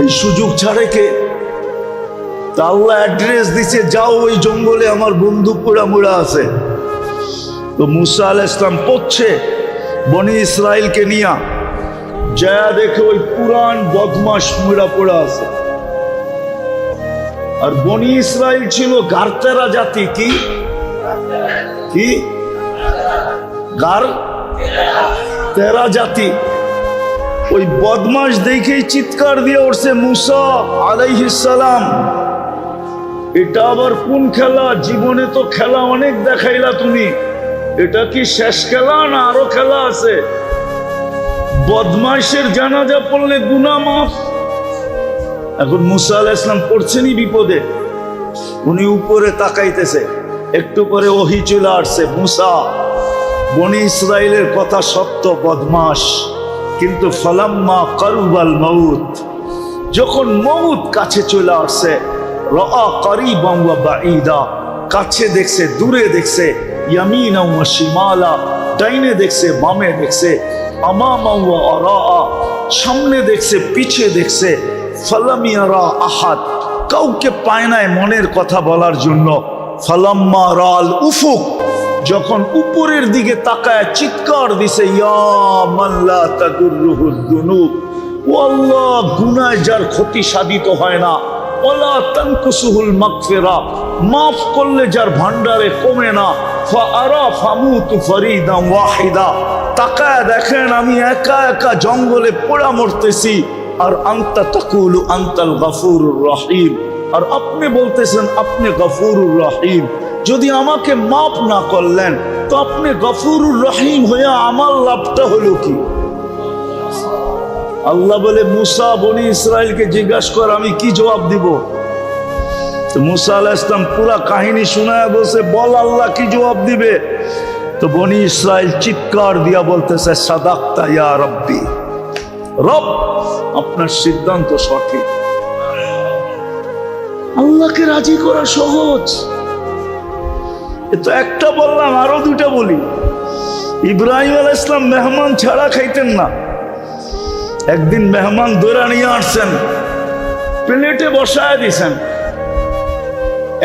এই সুযোগ ছাড়ে কে? তা আল্লাহ অ্যাড্রেস দিছে, যাও ওই জঙ্গলে আমার বন্ধু পোড়া মোড়া আছে। তো মুসা আলাইহিস সালাম পড়ছে বনি ইসরাইলকে নিয়া, যা দেখে ওই পুরান বদমাস মুড়া পোড়া আছে। আর বনি ইসরাইল ছিল গারতেরা জাতি। কি কি গার তেরা জাতি। ওই বদমাস দেখেই চিৎকার দিয়ে উঠছে মুসা আলাইহিস সালাম, এটা আবার কোন খেলা? জীবনে তো খেলা অনেক দেখাইলা তুমি, এটা কি শেষ খেলা না আরো খেলা আছে? বদমাইশের জানাজা পড়লে গুনাহ মাফ। এখন মুসা আলাইহিস সালাম পড়ছেনই বিপদে, উনি উপরে তাকাইতেছে, একটু পরে ওহী চলে আসছে, মুসা বনি ইসরাইলের কথা সত্য, বদমাস, কিন্তু ফালাম্মা কারুবাল মাউত, যখন মউত কাছে চলে আসছে, রাআ কারিবান ওয়া বাঈদা, কাছে দেখছে দূরে দেখছে, ইয়ামিনা ওয়া শিমালা, ডাইনে দেখছে বামে দেখছে, আমামা ওয়া আরাআ, সামনে দেখছে পিছে দেখছে, ফালাম ইয়ারা আহাদ, কাউকে পায় নাই মনের কথা বলার জন্য। ফালাম্মা রাল উফুক, যখন উপরের দিকে তাকায় চিৎকার দিছে, ইয়া মান লা তাদুররুহুদ দুনুব, ও আল্লাহ, গুনাহ যার ক্ষতি সাধিত হয় না, ওয়ালা তানকুসুহুল মাগফিরা, মাফ করলে যার ভান্ডারে কমে না, ফাআরা ফামুতু ফরিদান ওয়াহিদা, তাকায় দেখেন আমি একা একা জঙ্গলে পোড়া মরতেছি, আর আনতা তাকুলু আনতাল গফুরুর রহিম, আর আপনি বলতেছেন আপনি গফুরুর রহিম। যদি আমাকে মাফ না করলেন তো আপনি গফুরুর রহিম হয়ে আমার লাভটা হলো কি? আল্লাহ বলে, মুসা বনি ইসরাইলকে জিজ্ঞাসা কর, আমি কি জবাব দিব? তো মুসা আলাইহিস সালাম পুরা কাহিনী শোনায় বলছে, বল আল্লাহ কি জবাব দিবে? তো বনি ইসরাইল চিৎকার দিয়া বলতেছে, সাদাক্তা ইয়া রব্বি, রব আপনার সিদ্ধান্ত সঠিক। আল্লাহকে রাজি করা সহজ। এ তো একটা বললাম, আরো দুইটা বলি। ইব্রাহিম আলাইহিস সালাম মেহমান ছাড়া খাইতেন না। একদিন মেহমান দৌড়া নিয়ে আসছেন, প্লেটে বসায় দিছেন,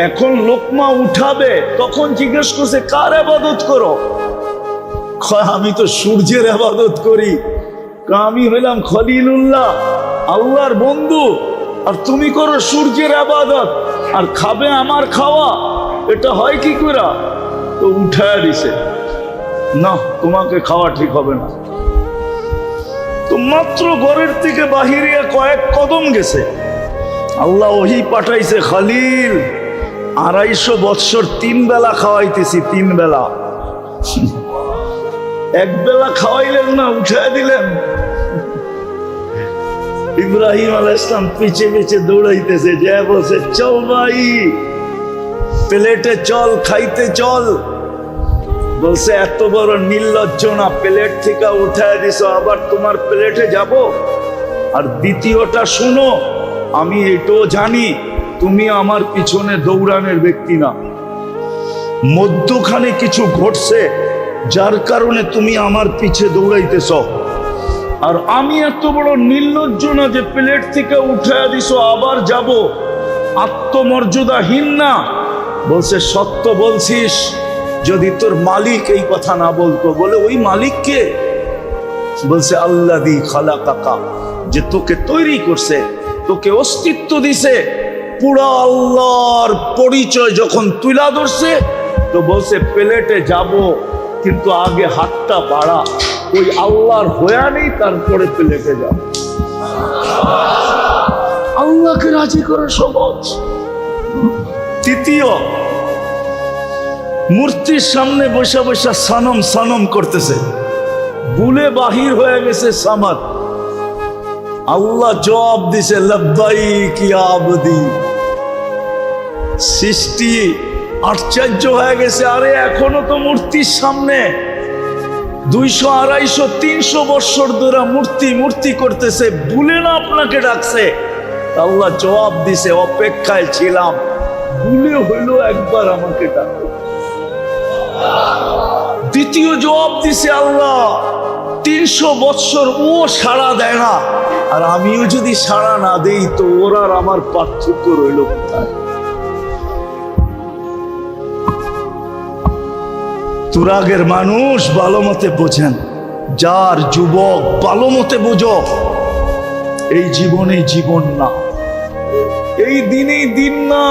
এখন লোকমা উঠাবে, তখন জিজ্ঞেস করছে কার ইবাদত করো? আমি তো সূর্যের ইবাদত করি। আমি হইলাম খলিলুল্লাহ, আল্লাহর বন্ধু, আর তুমি করো সূর্যের ইবাদত, আর খাবে আমার খাওয়া, এটা হয় কি করে? তো উঠায় দিছে, না তোমাকে খাওয়া ঠিক হবে না। তো মাত্র ঘরের থেকে বাহিরে কয়েক কদম গেছে, আল্লাহ ওহী পাঠাইছে, খলিল 250 বৎসর 3 বেলা খাওয়াইতেছি, 3 বেলা, এক বেলা খাওয়াইলেন না, উঠায় দিলেন। ইব্রাহিম আলাইহিস সালাম পিছে পিছে দৌড়াইতেছে, যে বলছে চল ভাই প্লেটে চল, খাইতে চল। বলছে এত বড় নির্লজ্জ না, প্লেট থেকে উঠায় দিছ, আবার তোমার প্লেটে যাব? আর দ্বিতীয়টা শুনো, আমি এটাও জানি তুমি আমার পিছনে দৌড়ানোর ব্যক্তি না, মধ্যখানে কিছু ঘটছে যার কারণে তুমি আমার পিছে দৌড়াইতেছ। আর আমি এত বড় নির্লজ্জ না যে প্লেট থেকে উঠায় দিছ আবার যাব, আত্মমর্যাদাহীন না। বলছে সত্য বলছিস, যদি তোর মালিক এই কথা না বলতো। বলে ওই মালিক কে? বলছে আল্লাযী খালাকাকা, যে তোকে তৈরি করছে, তোকে অস্তিত্ব দিছে। পুরা আল্লাহর পরিচয় যখন তুলা ধরছে, তো বলছে প্লেটে যাব, কিন্তু আগে হাতটা বাড়া, ওই আল্লাহর হয়া নেই, তারপরে প্লেটে যাব। আল্লাহকে রাজি করা সহজ। তৃতীয়, মূর্তির সামনে বসে বসে সানম সানম করতেছে, ভুলে বাহির হয়ে গেছে সামাদ। আল্লাহ জবাব দিছে, লব্বাইক ইয়া আবদি। সৃষ্টি আশ্চর্য হয়ে গেছে, আরে এখনো তো মূর্তির সামনে 200, 250, 300 বৎসর ধরে মূর্তি মূর্তি করতেছে, ভুলে না আপনাকে ডাকছে? আল্লাহ জবাব দিছে, অপেক্ষায় ছিলাম, ভুলে হইলো একবার আমাকে ডাকো। দ্বিতীয় জবাব দিছে আল্লাহ, 300 বৎসর ও সাড়া দেয় না, আর আমিও যদি সাড়া না দেই তো ওর আর আমার পার্থক্য রইল কোথায়? তুরাগের মানুষ ভালো মতে বোঝেন, যার যুবক ভালো মতে বোঝো, এই জীবনেই জীবন না, এই দিনেই দিন না।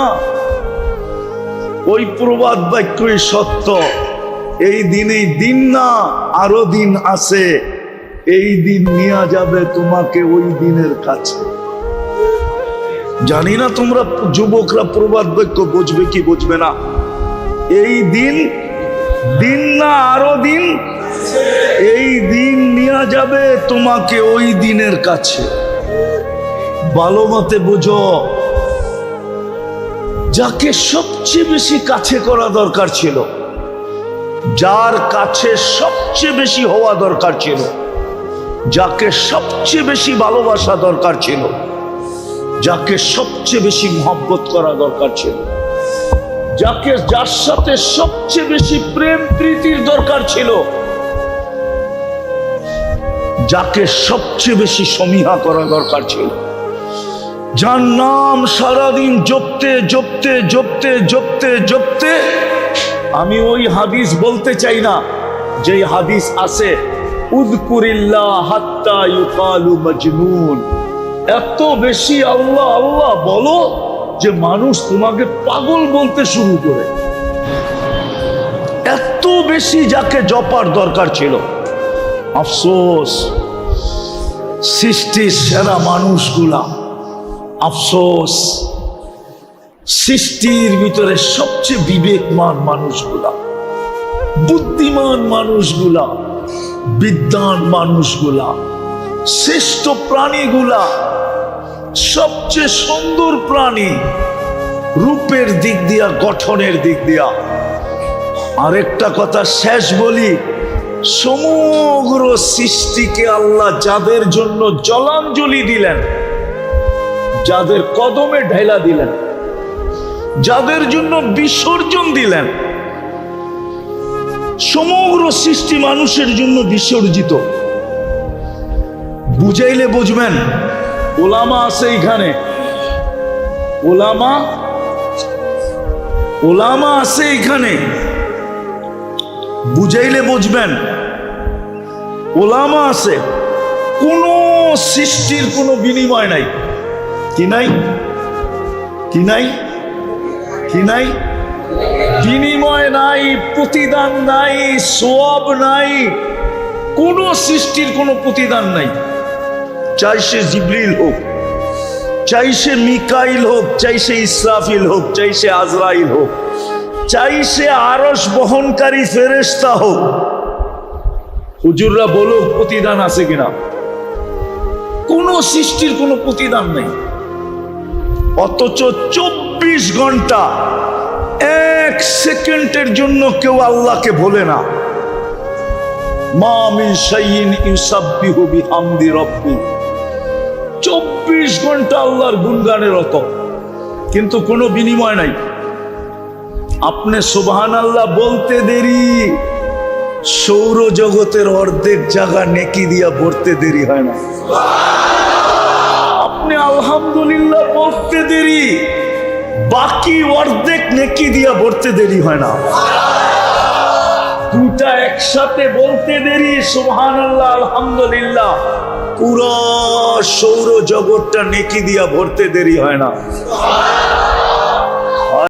ওই প্রবাদ বাক্যই সত্য, এই দিনেই দিন না, আরো দিন আছে। এই দিন নিয়ে যাবে তোমাকে ওই দিনের কাছে। জানি না তোমরা যুবকরা প্রবাদ বাক্য বুঝবে কি বুঝবে না। এই দিন দিন না, আরো দিন। এই দিন নিয়ে যাবে তোমাকে ওই দিনের কাছে। ভালো মতে বুঝো, যাকে সবচেয়ে বেশি কাছে করা দরকার ছিল, যার কাছে সবচেয়ে বেশি হওয়া দরকার ছিল, যাকে সবচেয়ে বেশি ভালোবাসা দরকার ছিল, যাকে সবচেয়ে বেশি মহব্বত করা দরকার ছিল, যার সাথে সবচেয়ে বেশি প্রেম প্রীতির দরকার ছিল, যাকে সবচেয়ে বেশি সমীহা করা দরকার ছিল, যার নাম সারাদিন জপতে জপতে জপতে জপতে জপতে, আমি ওই হাদিস বলতে চাই না যে হাদিস আছে উযকুরিল্লাহ হাত্তা ইউকালু মাজনুন, এত বেশি আল্লাহ আল্লাহ বলো যে মানুষ তোমাকে পাগল বলতে শুরু করে। এত বেশি যাকে জপার দরকার ছিল। আফসোস, সৃষ্টির সেরা মানুষগুলা, আফসোস সৃষ্টির ভিতরে সবচেয়ে বিবেকমান মানুষগুলা, বুদ্ধিমান মানুষগুলা, বিদ্বান মানুষগুলা, শ্রেষ্ঠ প্রাণীগুলা, সবচেয়ে সুন্দর প্রাণী রূপের দিক দিয়া, গঠনের দিক দিয়া। আরেকটা কথা শেষ বলি, সমগ্র সৃষ্টিকে আল্লাহ যাদের জন্য জলাঞ্জলি দিলেন, যাদের কদমে ঢেলা দিলেন, যাদের জন্য বিসর্জন দিলেন, সমগ্র সৃষ্টি মানুষের জন্য বিসর্জিত। বুঝাইলে বুঝবেন। ওলামা আছে এখানে, ওলামা আছে এখানে, বুঝাইলে বুঝবেন। ওলামা আছে, কোন সৃষ্টির কোনো বিনিময় নাই। কি নাই? কি নাই? কি নাই? বিনিময় নাই, প্রতিদান নাই, সওয়াব নাই, কোন সৃষ্টির কোনো প্রতিদান নাই। চাই সে জিবরিল হোক, চাই সে মিকাইল হোক, চাই সে ইসরাফিল হোক, চাই সে আজরাইল হোক, চাই সে আরশ বহনকারী ফেরেশতা হোক, হুজুররা বলো প্রতিদান আছে কিনা? কোন সৃষ্টির কোনো প্রতিদান নেই। অথচ 24 ঘন্টা 1 সেকেন্ডের জন্য কেউ আল্লাহকে ভোলে না। মা মিন শাইইন ইউসাব্বিহু বিহামদি রাব্বি, 24 ঘন্টা আল্লাহর গুণগানে রত, কিন্তু কোনো বিনিময় নাই। আপনি সুবহানাল্লাহ বলতে দেরি, সৌরজগতের অর্ধেক জায়গা নেকি দিয়া ভরতে দেরি হয় না। আপনি আলহামদুলিল্লাহ বলতে দেরি, বাকি অর্ধেক নেকি দিয়া ভরতে দেরি হয় না। দুটা একসাথে বলতে দেরি, সুবহানাল্লাহ আলহামদুলিল্লাহ, পুরো সৌরজগৎটা নেকি দিয়া ভরতে দেরি হয় না।